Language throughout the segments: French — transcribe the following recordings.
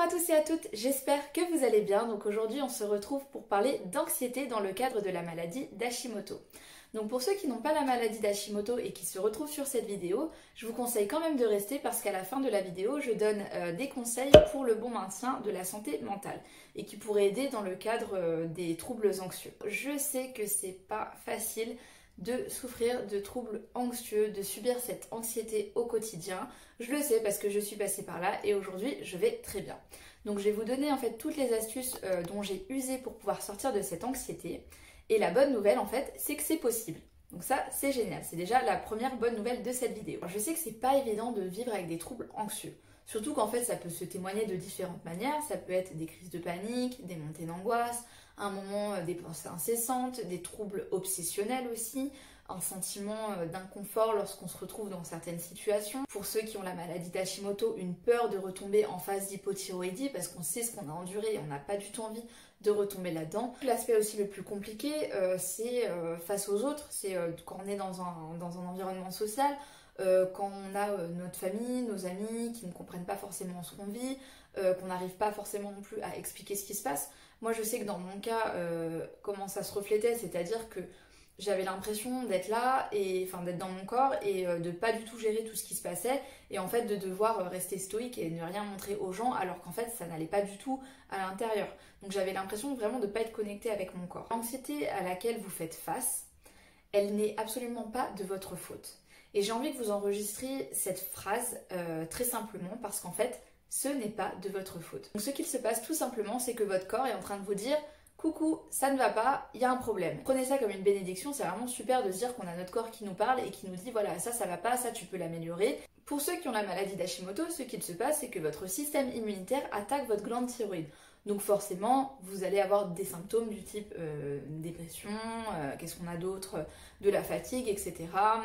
Bonjour à tous et à toutes, j'espère que vous allez bien. Donc aujourd'hui on se retrouve pour parler d'anxiété dans le cadre de la maladie d'Hashimoto. Donc pour ceux qui n'ont pas la maladie d'Hashimoto et qui se retrouvent sur cette vidéo, je vous conseille quand même de rester parce qu'à la fin de la vidéo je donne des conseils pour le bon maintien de la santé mentale et qui pourraient aider dans le cadre des troubles anxieux. Je sais que c'est pas facile de souffrir de troubles anxieux, de subir cette anxiété au quotidien. Je le sais parce que je suis passée par là et aujourd'hui je vais très bien. Donc je vais vous donner en fait toutes les astuces dont j'ai usé pour pouvoir sortir de cette anxiété. Et la bonne nouvelle en fait, c'est que c'est possible. Donc ça, c'est génial. C'est déjà la première bonne nouvelle de cette vidéo. Alors, je sais que c'est pas évident de vivre avec des troubles anxieux. Surtout qu'en fait, ça peut se témoigner de différentes manières. Ça peut être des crises de panique, des montées d'angoisse, un moment des pensées incessantes, des troubles obsessionnels aussi, un sentiment d'inconfort lorsqu'on se retrouve dans certaines situations. Pour ceux qui ont la maladie d'Hashimoto, une peur de retomber en phase d'hypothyroïdie parce qu'on sait ce qu'on a enduré et on n'a pas du tout envie de retomber là-dedans. L'aspect aussi le plus compliqué, c'est face aux autres, c'est quand on est dans un environnement social, quand on a notre famille, nos amis qui ne comprennent pas forcément ce qu'on vit, qu'on n'arrive pas forcément non plus à expliquer ce qui se passe. Moi je sais que dans mon cas, comment ça se reflétait, c'est-à-dire que j'avais l'impression d'être là, d'être dans mon corps et de pas du tout gérer tout ce qui se passait et en fait de devoir rester stoïque et ne rien montrer aux gens alors qu'en fait ça n'allait pas du tout à l'intérieur. Donc j'avais l'impression vraiment de pas être connectée avec mon corps. L'anxiété à laquelle vous faites face, elle n'est absolument pas de votre faute. Et j'ai envie que vous enregistriez cette phrase très simplement parce qu'en fait ce n'est pas de votre faute. Donc ce qu'il se passe tout simplement, c'est que votre corps est en train de vous dire coucou, ça ne va pas, il y a un problème. Prenez ça comme une bénédiction, c'est vraiment super de se dire qu'on a notre corps qui nous parle et qui nous dit voilà, ça va pas, ça tu peux l'améliorer. Pour ceux qui ont la maladie d'Hashimoto, ce qu'il se passe, c'est que votre système immunitaire attaque votre glande thyroïde. Donc forcément, vous allez avoir des symptômes du type dépression, qu'est-ce qu'on a d'autre, de la fatigue, etc.,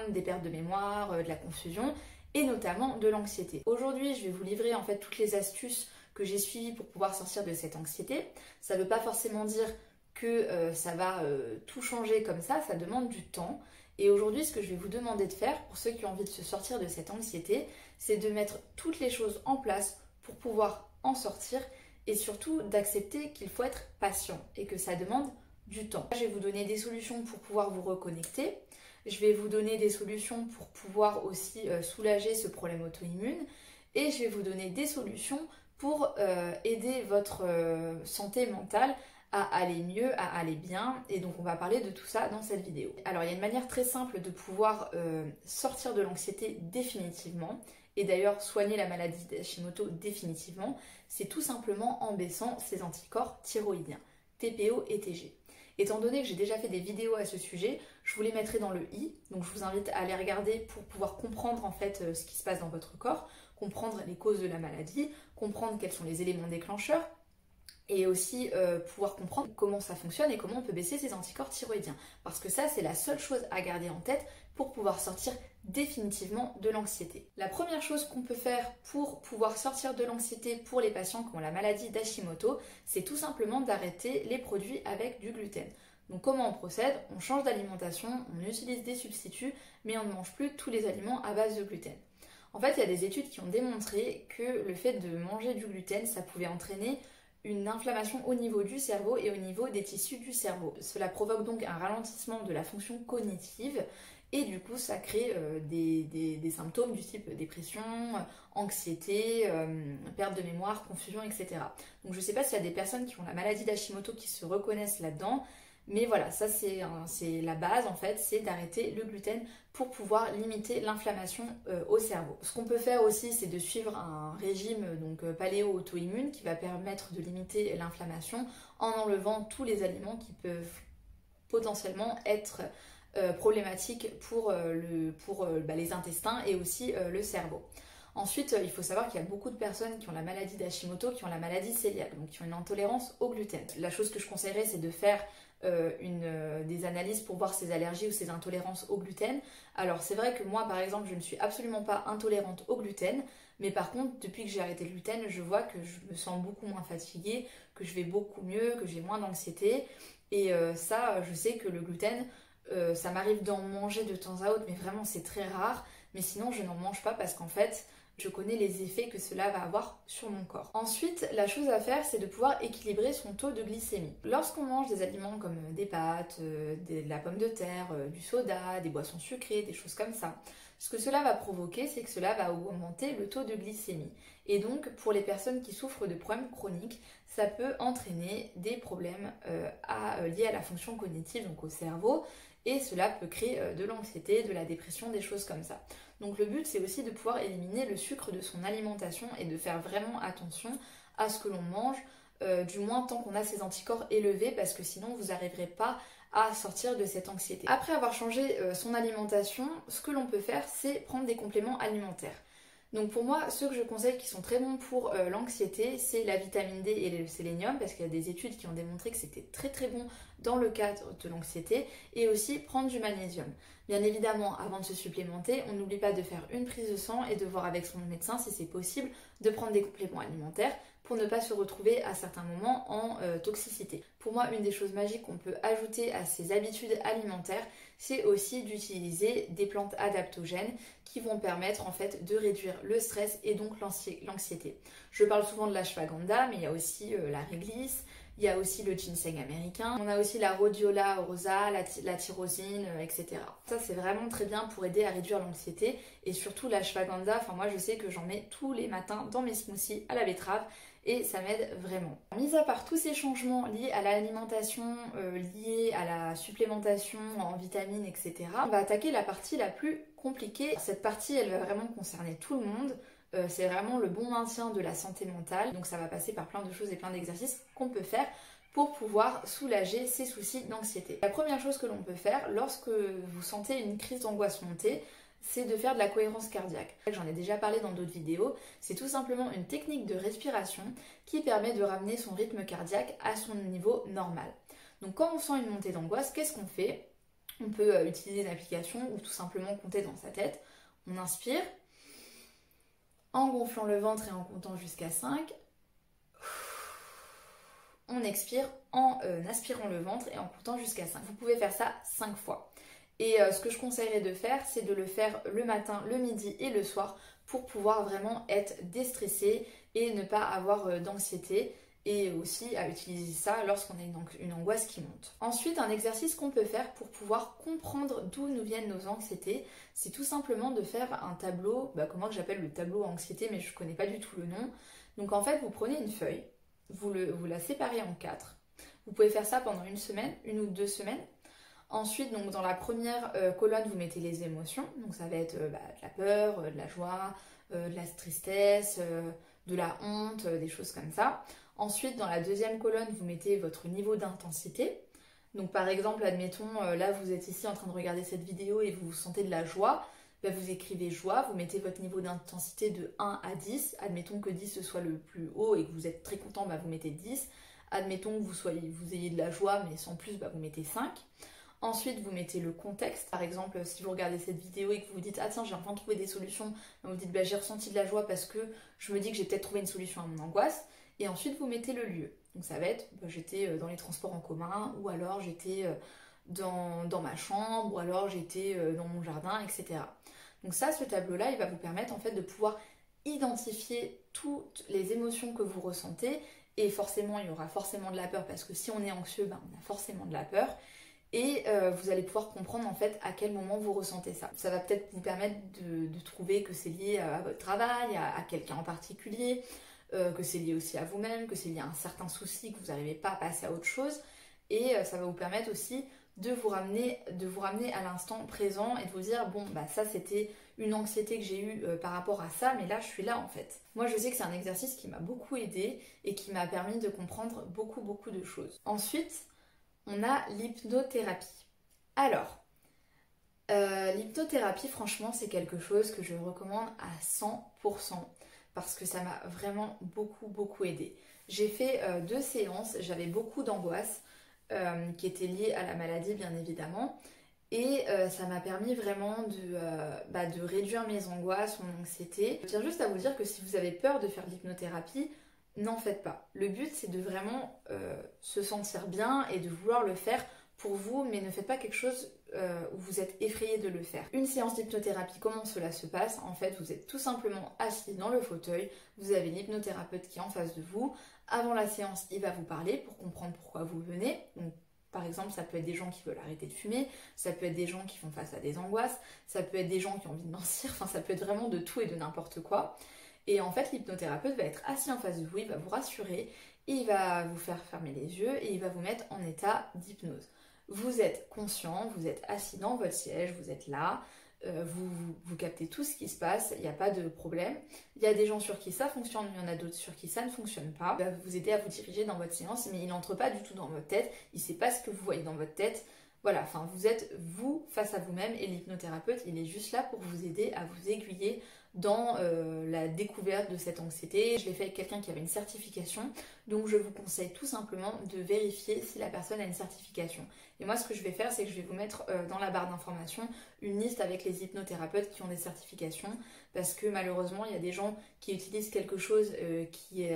des pertes de mémoire, de la confusion et notamment de l'anxiété. Aujourd'hui, je vais vous livrer en fait toutes les astuces que j'ai suivies pour pouvoir sortir de cette anxiété. Ça ne veut pas forcément dire que ça va tout changer comme ça demande du temps. Et aujourd'hui, ce que je vais vous demander de faire, pour ceux qui ont envie de se sortir de cette anxiété, c'est de mettre toutes les choses en place pour pouvoir en sortir et surtout d'accepter qu'il faut être patient et que ça demande du temps. Je vais vous donner des solutions pour pouvoir vous reconnecter. Je vais vous donner des solutions pour pouvoir aussi soulager ce problème auto-immune. Et je vais vous donner des solutions pour aider votre santé mentale à aller mieux, à aller bien. Et donc on va parler de tout ça dans cette vidéo. Alors il y a une manière très simple de pouvoir sortir de l'anxiété définitivement. Et d'ailleurs soigner la maladie d'Hashimoto définitivement. C'est tout simplement en baissant ses anticorps thyroïdiens, TPO et TG. Étant donné que j'ai déjà fait des vidéos à ce sujet, je vous les mettrai dans le i. Donc je vous invite à les regarder pour pouvoir comprendre en fait ce qui se passe dans votre corps, comprendre les causes de la maladie, comprendre quels sont les éléments déclencheurs et aussi pouvoir comprendre comment ça fonctionne et comment on peut baisser ses anticorps thyroïdiens. Parce que ça, c'est la seule chose à garder en tête pour pouvoir sortir définitivement de l'anxiété. La première chose qu'on peut faire pour pouvoir sortir de l'anxiété pour les patients qui ont la maladie d'Hashimoto, c'est tout simplement d'arrêter les produits avec du gluten. Donc comment on procède? On change d'alimentation, on utilise des substituts, mais on ne mange plus tous les aliments à base de gluten. En fait, il y a des études qui ont démontré que le fait de manger du gluten, ça pouvait entraîner une inflammation au niveau du cerveau et au niveau des tissus du cerveau. Cela provoque donc un ralentissement de la fonction cognitive et du coup ça crée des symptômes du type dépression, anxiété, perte de mémoire, confusion, etc. Donc je ne sais pas s'il y a des personnes qui ont la maladie d'Hashimoto qui se reconnaissent là-dedans, mais voilà, ça c'est la base en fait, c'est d'arrêter le gluten pour pouvoir limiter l'inflammation au cerveau. Ce qu'on peut faire aussi, c'est de suivre un régime donc paléo-auto-immune qui va permettre de limiter l'inflammation en enlevant tous les aliments qui peuvent potentiellement être problématiques pour les intestins et aussi le cerveau. Ensuite, il faut savoir qu'il y a beaucoup de personnes qui ont la maladie d'Hashimoto, qui ont la maladie cœliaque, donc qui ont une intolérance au gluten. La chose que je conseillerais, c'est de faire des analyses pour voir ses allergies ou ses intolérances au gluten. Alors c'est vrai que moi par exemple je ne suis absolument pas intolérante au gluten, mais par contre depuis que j'ai arrêté le gluten je vois que je me sens beaucoup moins fatiguée, que je vais beaucoup mieux, que j'ai moins d'anxiété et ça je sais que le gluten ça m'arrive d'en manger de temps à autre mais vraiment c'est très rare, mais sinon je n'en mange pas parce qu'en fait je connais les effets que cela va avoir sur mon corps. Ensuite, la chose à faire, c'est de pouvoir équilibrer son taux de glycémie. Lorsqu'on mange des aliments comme des pâtes, de la pomme de terre, du soda, des boissons sucrées, des choses comme ça, ce que cela va provoquer, c'est que cela va augmenter le taux de glycémie. Et donc, pour les personnes qui souffrent de problèmes chroniques, ça peut entraîner des problèmes liés à la fonction cognitive, donc au cerveau, et cela peut créer de l'anxiété, de la dépression, des choses comme ça. Donc le but, c'est aussi de pouvoir éliminer le sucre de son alimentation et de faire vraiment attention à ce que l'on mange, du moins tant qu'on a ces anticorps élevés, parce que sinon vous n'arriverez pas à sortir de cette anxiété. Après avoir changé son alimentation, ce que l'on peut faire, c'est prendre des compléments alimentaires. Donc pour moi, ceux que je conseille qui sont très bons pour l'anxiété, c'est la vitamine D et le sélénium, parce qu'il y a des études qui ont démontré que c'était très très bon dans le cadre de l'anxiété, et aussi prendre du magnésium. Bien évidemment, avant de se supplémenter, on n'oublie pas de faire une prise de sang et de voir avec son médecin si c'est possible de prendre des compléments alimentaires pour ne pas se retrouver à certains moments en toxicité. Pour moi, une des choses magiques qu'on peut ajouter à ces habitudes alimentaires, c'est aussi d'utiliser des plantes adaptogènes qui vont permettre en fait de réduire le stress et donc l'anxiété. Je parle souvent de l'ashwagandha, mais il y a aussi la réglisse, il y a aussi le ginseng américain, on a aussi la rhodiola rosa, la tyrosine, etc. Ça c'est vraiment très bien pour aider à réduire l'anxiété, et surtout l'ashwagandha, enfin moi je sais que j'en mets tous les matins dans mes smoothies à la betterave, et ça m'aide vraiment. Mis à part tous ces changements liés à l'alimentation, liés à la supplémentation en vitamines, etc., on va attaquer la partie la plus compliquée. Cette partie, elle va vraiment concerner tout le monde. C'est vraiment le bon maintien de la santé mentale. Donc ça va passer par plein de choses et plein d'exercices qu'on peut faire pour pouvoir soulager ces soucis d'anxiété. La première chose que l'on peut faire lorsque vous sentez une crise d'angoisse monter, c'est de faire de la cohérence cardiaque. J'en ai déjà parlé dans d'autres vidéos, c'est tout simplement une technique de respiration qui permet de ramener son rythme cardiaque à son niveau normal. Donc quand on sent une montée d'angoisse, qu'est-ce qu'on fait? On peut utiliser une application ou tout simplement compter dans sa tête. On inspire en gonflant le ventre et en comptant jusqu'à 5. On expire en aspirant le ventre et en comptant jusqu'à 5. Vous pouvez faire ça 5 fois. Et ce que je conseillerais de faire, c'est de le faire le matin, le midi et le soir pour pouvoir vraiment être déstressé et ne pas avoir d'anxiété, et aussi à utiliser ça lorsqu'on a une angoisse qui monte. Ensuite, un exercice qu'on peut faire pour pouvoir comprendre d'où nous viennent nos anxiétés, c'est tout simplement de faire un tableau, que moi j'appelle le tableau anxiété, mais je ne connais pas du tout le nom. Donc en fait, vous prenez une feuille, vous la séparez en 4. Vous pouvez faire ça pendant une semaine, 1 ou 2 semaines. Ensuite, donc, dans la première colonne, vous mettez les émotions. Donc ça va être de la peur, de la joie, de la tristesse, de la honte, des choses comme ça. Ensuite, dans la deuxième colonne, vous mettez votre niveau d'intensité. Donc par exemple, admettons, là vous êtes ici en train de regarder cette vidéo et vous sentez de la joie. Vous écrivez joie, vous mettez votre niveau d'intensité de 1 à 10. Admettons que 10 ce soit le plus haut et que vous êtes très content, vous mettez 10. Admettons que vous ayez de la joie mais sans plus, vous mettez 5. Ensuite, vous mettez le contexte. Par exemple, si vous regardez cette vidéo et que vous vous dites « Ah tiens, j'ai enfin trouvé des solutions », vous dites « J'ai ressenti de la joie parce que je me dis que j'ai peut-être trouvé une solution à mon angoisse ». Et ensuite, vous mettez le lieu. Donc ça va être j'étais dans les transports en commun, ou alors j'étais dans ma chambre, ou alors j'étais dans mon jardin, etc. Donc ça, ce tableau-là, il va vous permettre en fait de pouvoir identifier toutes les émotions que vous ressentez. Et forcément, il y aura forcément de la peur, parce que si on est anxieux, on a forcément de la peur. Et vous allez pouvoir comprendre en fait à quel moment vous ressentez ça. Ça va peut-être vous permettre de trouver que c'est lié à votre travail, à quelqu'un en particulier, que c'est lié aussi à vous-même, que c'est lié à un certain souci, que vous n'arrivez pas à passer à autre chose. Et ça va vous permettre aussi de vous ramener à l'instant présent et de vous dire bon ça c'était une anxiété que j'ai eue par rapport à ça, mais là je suis là en fait. Moi je sais que c'est un exercice qui m'a beaucoup aidé et qui m'a permis de comprendre beaucoup de choses. Ensuite, on a l'hypnothérapie. Alors, l'hypnothérapie, franchement, c'est quelque chose que je recommande à 100% parce que ça m'a vraiment beaucoup aidé. J'ai fait 2 séances, j'avais beaucoup d'angoisse qui étaient liées à la maladie, bien évidemment. Et ça m'a permis vraiment de réduire mes angoisses, mon anxiété. Je tiens juste à vous dire que si vous avez peur de faire de l'hypnothérapie, n'en faites pas. Le but, c'est de vraiment se sentir bien et de vouloir le faire pour vous, mais ne faites pas quelque chose où vous êtes effrayé de le faire. Une séance d'hypnothérapie, comment cela se passe? En fait, vous êtes tout simplement assis dans le fauteuil, vous avez l'hypnothérapeute qui est en face de vous. Avant la séance, il va vous parler pour comprendre pourquoi vous venez. Donc, par exemple, ça peut être des gens qui veulent arrêter de fumer, ça peut être des gens qui font face à des angoisses, ça peut être des gens qui ont envie de mentir, enfin ça peut être vraiment de tout et de n'importe quoi. Et en fait, l'hypnothérapeute va être assis en face de vous, il va vous rassurer, il va vous faire fermer les yeux et il va vous mettre en état d'hypnose. Vous êtes conscient, vous êtes assis dans votre siège, vous êtes là, vous captez tout ce qui se passe, il n'y a pas de problème. Il y a des gens sur qui ça fonctionne, il y en a d'autres sur qui ça ne fonctionne pas. Il va vous aider à vous diriger dans votre séance, mais il n'entre pas du tout dans votre tête, il ne sait pas ce que vous voyez dans votre tête. Voilà, enfin vous êtes vous face à vous-même et l'hypnothérapeute il est juste là pour vous aider à vous aiguiller dans la découverte de cette anxiété. Je l'ai fait avec quelqu'un qui avait une certification, donc je vous conseille tout simplement de vérifier si la personne a une certification. Et moi ce que je vais faire c'est que je vais vous mettre dans la barre d'informations une liste avec les hypnothérapeutes qui ont des certifications, parce que malheureusement il y a des gens qui utilisent quelque chose qui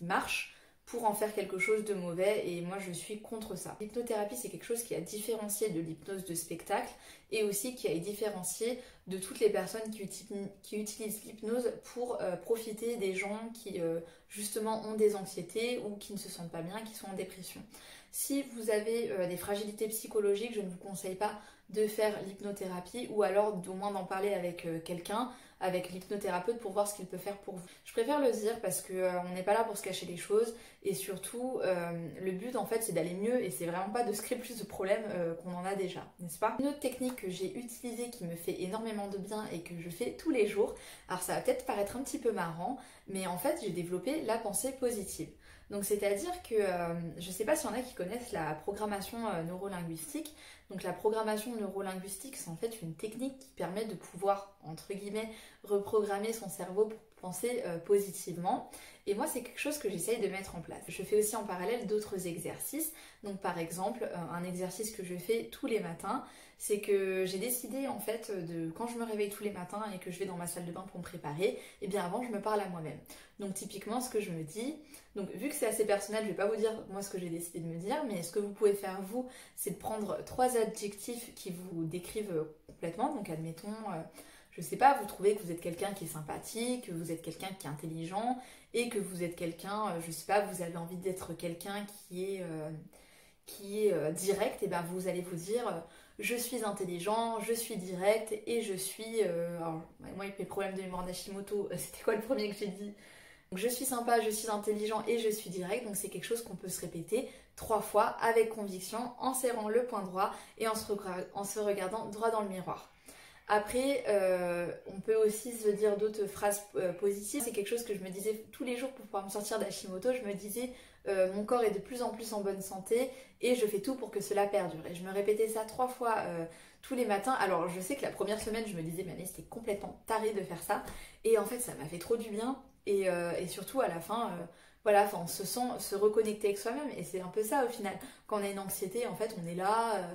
marche pour en faire quelque chose de mauvais, et moi je suis contre ça. L'hypnothérapie c'est quelque chose qui a différencié de l'hypnose de spectacle et aussi qui a différencié de toutes les personnes qui utilisent l'hypnose pour profiter des gens qui justement ont des anxiétés ou qui ne se sentent pas bien, qui sont en dépression. Si vous avez des fragilités psychologiques, je ne vous conseille pas de faire l'hypnothérapie, ou alors d'au moins d'en parler avec quelqu'un, avec l'hypnothérapeute pour voir ce qu'il peut faire pour vous. Je préfère le dire parce qu'on n'est pas là pour se cacher les choses, et surtout le but en fait c'est d'aller mieux et c'est vraiment pas de se créer plus de problèmes qu'on en a déjà, n'est-ce pas? Une autre technique que j'ai utilisée qui me fait énormément de bien et que je fais tous les jours, alors ça va peut-être paraître un petit peu marrant, mais en fait j'ai développé la pensée positive. Donc c'est-à-dire que je ne sais pas s'il y en a qui connaissent la programmation neurolinguistique. Donc la programmation neurolinguistique, c'est en fait une technique qui permet de pouvoir, entre guillemets, reprogrammer son cerveau pour penser positivement. Et moi, c'est quelque chose que j'essaye de mettre en place. Je fais aussi en parallèle d'autres exercices. Donc par exemple, un exercice que je fais tous les matins, c'est que j'ai décidé en fait quand je me réveille tous les matins et que je vais dans ma salle de bain pour me préparer, et bien avant je me parle à moi-même. Donc typiquement ce que je me dis, donc vu que c'est assez personnel, je vais pas vous dire moi ce que j'ai décidé de me dire, mais ce que vous pouvez faire vous, c'est de prendre 3 adjectifs qui vous décrivent complètement. Donc admettons, je sais pas, vous trouvez que vous êtes quelqu'un qui est sympathique, que vous êtes quelqu'un qui est intelligent, et que vous êtes quelqu'un, je sais pas, vous avez envie d'être quelqu'un qui est direct, et bien vous allez vous dire je suis intelligent, je suis direct et je suis... alors, moi avec mes problèmes de mémoire d'Hashimoto, c'était quoi le premier que j'ai dit? Donc, je suis sympa, je suis intelligent et je suis direct, donc c'est quelque chose qu'on peut se répéter 3 fois avec conviction, en serrant le poing droit et en se regardant droit dans le miroir. Après, on peut aussi se dire d'autres phrases positives. C'est quelque chose que je me disais tous les jours pour pouvoir me sortir d'Hashimoto. Je me disais, mon corps est de plus en plus en bonne santé et je fais tout pour que cela perdure. Et je me répétais ça 3 fois tous les matins. Alors, je sais que la première semaine, je me disais, mais Année, c'était complètement taré de faire ça. Et en fait, ça m'a fait trop du bien. Et surtout, à la fin... voilà, enfin, on se sent se reconnecter avec soi-même, et c'est un peu ça au final. Quand on a une anxiété, en fait, on est là,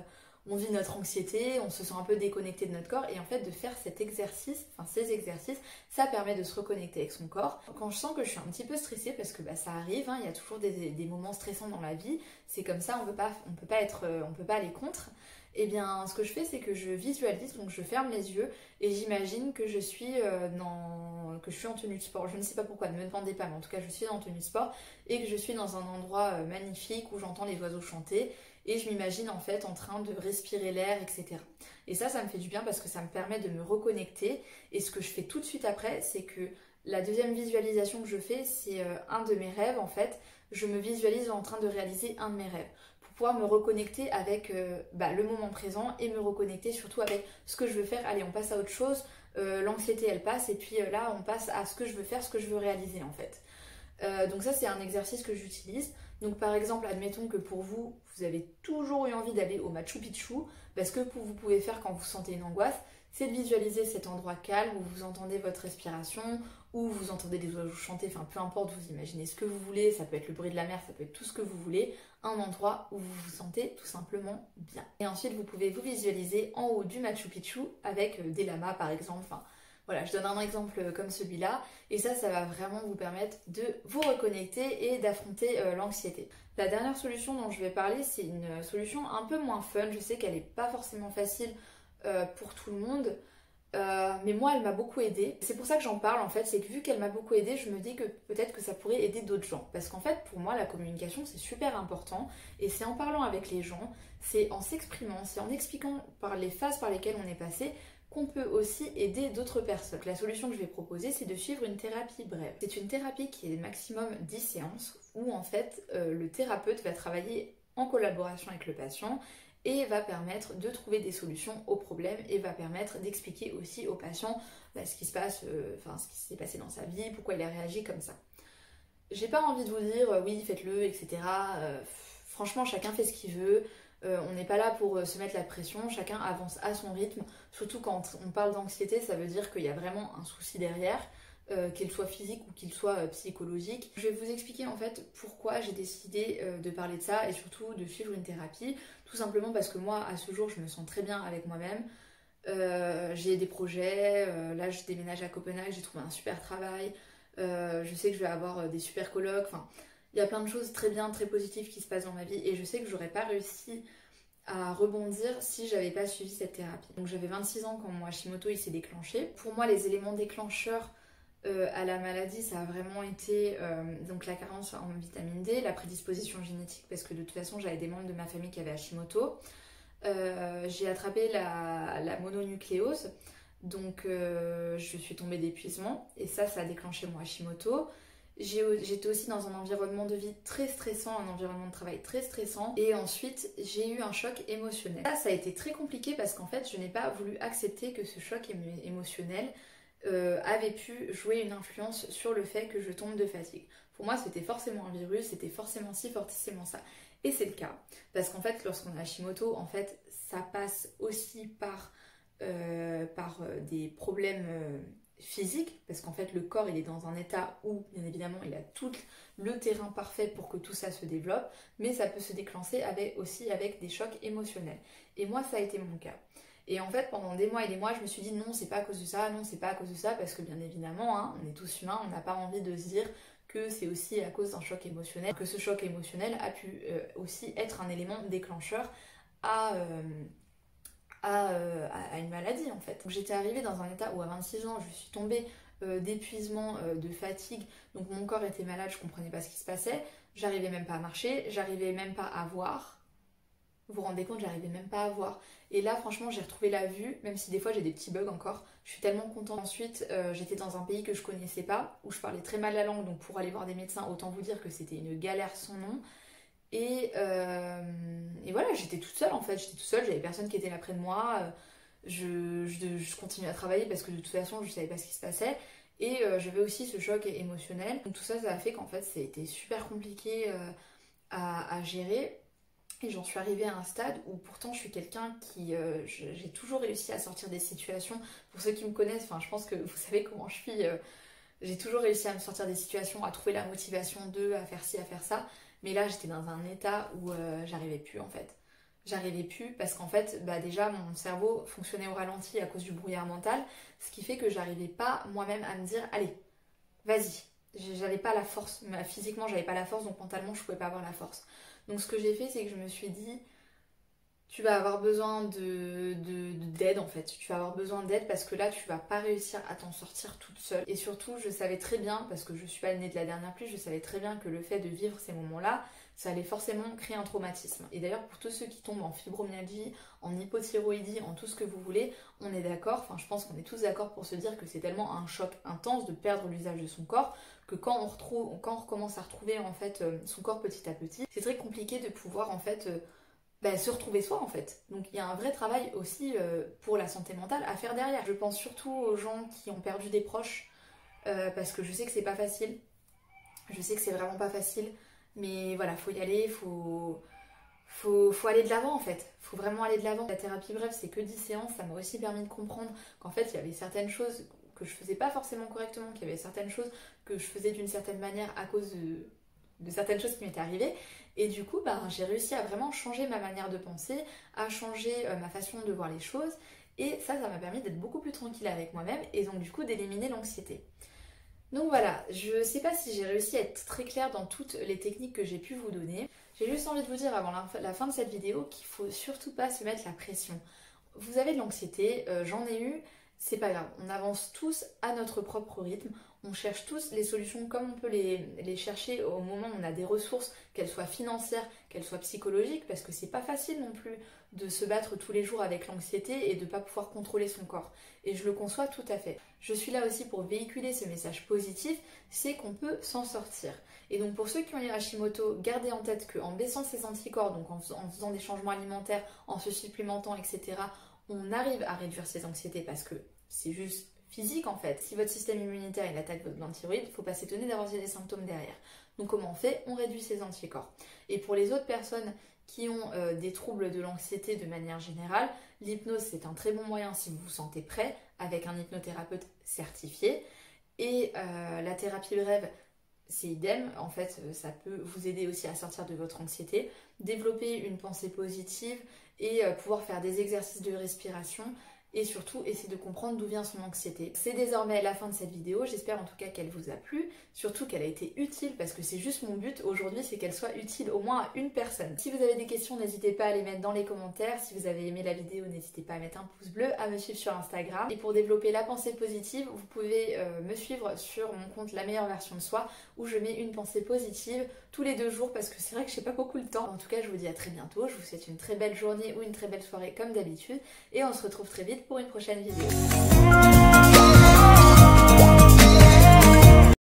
on vit notre anxiété, on se sent un peu déconnecté de notre corps, et en fait de faire cet exercice, enfin ces exercices, ça permet de se reconnecter avec son corps. Quand je sens que je suis un petit peu stressée, parce que ça arrive, hein, il y a toujours des moments stressants dans la vie, c'est comme ça, on peut pas aller contre. Et bien ce que je fais c'est que je visualise, donc je ferme les yeux et j'imagine que je suis en tenue de sport. Je ne sais pas pourquoi, ne me demandez pas, mais en tout cas je suis en tenue de sport et que je suis dans un endroit magnifique où j'entends les oiseaux chanter. Et je m'imagine en fait en train de respirer l'air, etc. Et ça me fait du bien parce que ça me permet de me reconnecter. Et ce que je fais tout de suite après, c'est que la deuxième visualisation que je fais, c'est un de mes rêves en fait. Je me visualise en train de réaliser un de mes rêves pour pouvoir me reconnecter avec le moment présent et me reconnecter surtout avec ce que je veux faire. Allez, on passe à autre chose. L'anxiété, elle passe et puis là, on passe à ce que je veux faire, ce que je veux réaliser en fait. Donc ça c'est un exercice que j'utilise. Donc par exemple, admettons que pour vous, vous avez toujours eu envie d'aller au Machu Picchu, ce que vous pouvez faire quand vous sentez une angoisse, c'est de visualiser cet endroit calme où vous entendez votre respiration, où vous entendez des oiseaux chanter, enfin peu importe, vous imaginez ce que vous voulez, ça peut être le bruit de la mer, ça peut être tout ce que vous voulez, un endroit où vous vous sentez tout simplement bien. Et ensuite vous pouvez vous visualiser en haut du Machu Picchu avec des lamas par exemple, enfin Voilà, je donne un exemple comme celui-là et ça va vraiment vous permettre de vous reconnecter et d'affronter l'anxiété. La dernière solution dont je vais parler, c'est une solution un peu moins fun. Je sais qu'elle n'est pas forcément facile pour tout le monde, mais moi elle m'a beaucoup aidée. C'est pour ça que j'en parle en fait, c'est que vu qu'elle m'a beaucoup aidée, je me dis que peut-être que ça pourrait aider d'autres gens. Parce qu'en fait pour moi la communication c'est super important et c'est en parlant avec les gens, c'est en s'exprimant, c'est en expliquant par les phases par lesquelles on est passé qu'on peut aussi aider d'autres personnes. La solution que je vais proposer, c'est de suivre une thérapie brève. C'est une thérapie qui est maximum 10 séances où en fait le thérapeute va travailler en collaboration avec le patient et va permettre de trouver des solutions aux problèmes et va permettre d'expliquer aussi au patient ce qui se passe, ce qui s'est passé dans sa vie, pourquoi il a réagi comme ça. J'ai pas envie de vous dire oui faites-le, etc. Franchement chacun fait ce qu'il veut. On n'est pas là pour se mettre la pression, chacun avance à son rythme. Surtout quand on parle d'anxiété, ça veut dire qu'il y a vraiment un souci derrière, qu'il soit physique ou qu'il soit psychologique. Je vais vous expliquer en fait pourquoi j'ai décidé de parler de ça et surtout de suivre une thérapie. Tout simplement parce que moi, à ce jour, je me sens très bien avec moi-même. J'ai des projets, là je déménage à Copenhague, j'ai trouvé un super travail. Je sais que je vais avoir des super colocs, enfin... Il y a plein de choses très bien, très positives qui se passent dans ma vie et je sais que j'aurais pas réussi à rebondir si j'avais pas suivi cette thérapie. Donc j'avais 26 ans quand mon Hashimoto il s'est déclenché. Pour moi les éléments déclencheurs à la maladie ça a vraiment été donc la carence en vitamine D, la prédisposition génétique parce que de toute façon j'avais des membres de ma famille qui avaient Hashimoto. J'ai attrapé la mononucléose donc je suis tombée d'épuisement et ça a déclenché mon Hashimoto. J'étais aussi dans un environnement de vie très stressant, un environnement de travail très stressant et ensuite j'ai eu un choc émotionnel. Ça a été très compliqué parce qu'en fait je n'ai pas voulu accepter que ce choc émotionnel avait pu jouer une influence sur le fait que je tombe de fatigue. Pour moi c'était forcément un virus, c'était forcément ci, forcément ça. Et c'est le cas parce qu'en fait lorsqu'on a Hashimoto, en fait ça passe aussi par des problèmes physique, parce qu'en fait le corps il est dans un état où bien évidemment il a tout le terrain parfait pour que tout ça se développe, mais ça peut se déclencher aussi avec des chocs émotionnels. Et moi ça a été mon cas. Et en fait pendant des mois et des mois je me suis dit non c'est pas à cause de ça, non c'est pas à cause de ça, parce que bien évidemment hein, on est tous humains, on n'a pas envie de se dire que c'est aussi à cause d'un choc émotionnel, que ce choc émotionnel a pu aussi être un élément déclencheur à une maladie en fait. Donc j'étais arrivée dans un état où à 26 ans je suis tombée d'épuisement, de fatigue, donc mon corps était malade, je comprenais pas ce qui se passait, j'arrivais même pas à marcher, j'arrivais même pas à voir. Vous vous rendez compte, j'arrivais même pas à voir. Et là franchement j'ai retrouvé la vue, même si des fois j'ai des petits bugs encore, je suis tellement contente. Ensuite j'étais dans un pays que je connaissais pas, où je parlais très mal la langue, donc pour aller voir des médecins, autant vous dire que c'était une galère sans nom. Et voilà, j'étais toute seule en fait, j'étais toute seule, j'avais personne qui était là près de moi, je continuais à travailler parce que de toute façon je savais pas ce qui se passait et j'avais aussi ce choc émotionnel. Donc tout ça, ça a fait qu'en fait ça a été super compliqué à gérer et j'en suis arrivée à un stade où pourtant je suis quelqu'un qui, j'ai toujours réussi à sortir des situations. Pour ceux qui me connaissent, enfin je pense que vous savez comment je suis, j'ai toujours réussi à me sortir des situations, à trouver la motivation à faire ci, à faire ça. Mais là, j'étais dans un état où j'arrivais plus en fait. J'arrivais plus parce qu'en fait, déjà, mon cerveau fonctionnait au ralenti à cause du brouillard mental, ce qui fait que j'arrivais pas moi-même à me dire, allez, vas-y. J'avais pas la force, physiquement, j'avais pas la force, donc mentalement, je pouvais pas avoir la force. Donc ce que j'ai fait, c'est que je me suis dit, tu vas avoir besoin d'aide en fait. Tu vas avoir besoin d'aide parce que là, tu vas pas réussir à t'en sortir toute seule. Et surtout, je savais très bien, parce que je suis pas le nez de la dernière pluie, je savais très bien que le fait de vivre ces moments-là, ça allait forcément créer un traumatisme. Et d'ailleurs, pour tous ceux qui tombent en fibromyalgie, en hypothyroïdie, en tout ce que vous voulez, on est d'accord, enfin je pense qu'on est tous d'accord pour se dire que c'est tellement un choc intense de perdre l'usage de son corps que quand on recommence à retrouver en fait son corps petit à petit, c'est très compliqué de pouvoir en fait se retrouver soi en fait. Donc il y a un vrai travail aussi pour la santé mentale à faire derrière. Je pense surtout aux gens qui ont perdu des proches parce que je sais que c'est pas facile. Je sais que c'est vraiment pas facile. Mais voilà, faut y aller, faut aller de l'avant en fait. Faut vraiment aller de l'avant. La thérapie brève, c'est que 10 séances. Ça m'a aussi permis de comprendre qu'en fait, il y avait certaines choses que je faisais pas forcément correctement, qu'il y avait certaines choses que je faisais d'une certaine manière à cause de certaines choses qui m'étaient arrivées. Et du coup, j'ai réussi à vraiment changer ma manière de penser, à changer ma façon de voir les choses. Et ça m'a permis d'être beaucoup plus tranquille avec moi-même et donc du coup d'éliminer l'anxiété. Donc voilà, je ne sais pas si j'ai réussi à être très claire dans toutes les techniques que j'ai pu vous donner. J'ai juste envie de vous dire avant la fin de cette vidéo qu'il ne faut surtout pas se mettre la pression. Vous avez de l'anxiété, j'en ai eu, c'est pas grave. On avance tous à notre propre rythme. On cherche tous les solutions comme on peut les chercher au moment où on a des ressources, qu'elles soient financières, qu'elles soient psychologiques, parce que c'est pas facile non plus de se battre tous les jours avec l'anxiété et de ne pas pouvoir contrôler son corps. Et je le conçois tout à fait. Je suis là aussi pour véhiculer ce message positif, c'est qu'on peut s'en sortir. Et donc pour ceux qui ont les Hashimoto, gardez en tête qu'en baissant ses anticorps, donc en faisant des changements alimentaires, en se supplémentant, etc., on arrive à réduire ses anxiétés parce que c'est juste physique en fait. Si votre système immunitaire il attaque votre glande thyroïde, il ne faut pas s'étonner d'avoir des symptômes derrière. Donc comment on fait? On réduit ses anticorps. Et pour les autres personnes qui ont des troubles de l'anxiété de manière générale, l'hypnose c'est un très bon moyen si vous vous sentez prêt, avec un hypnothérapeute certifié. Et la thérapie brève, c'est idem, en fait ça peut vous aider aussi à sortir de votre anxiété, développer une pensée positive et pouvoir faire des exercices de respiration et surtout essayer de comprendre d'où vient son anxiété. C'est désormais la fin de cette vidéo, j'espère en tout cas qu'elle vous a plu, surtout qu'elle a été utile parce que c'est juste mon but aujourd'hui, c'est qu'elle soit utile au moins à une personne. Si vous avez des questions, n'hésitez pas à les mettre dans les commentaires. Si vous avez aimé la vidéo, n'hésitez pas à mettre un pouce bleu, à me suivre sur Instagram. Et pour développer la pensée positive, vous pouvez me suivre sur mon compte La Meilleure Version de Soi où je mets une pensée positive tous les 2 jours parce que c'est vrai que j'ai pas beaucoup le temps. En tout cas, je vous dis à très bientôt, je vous souhaite une très belle journée ou une très belle soirée comme d'habitude et on se retrouve très vite pour une prochaine vidéo.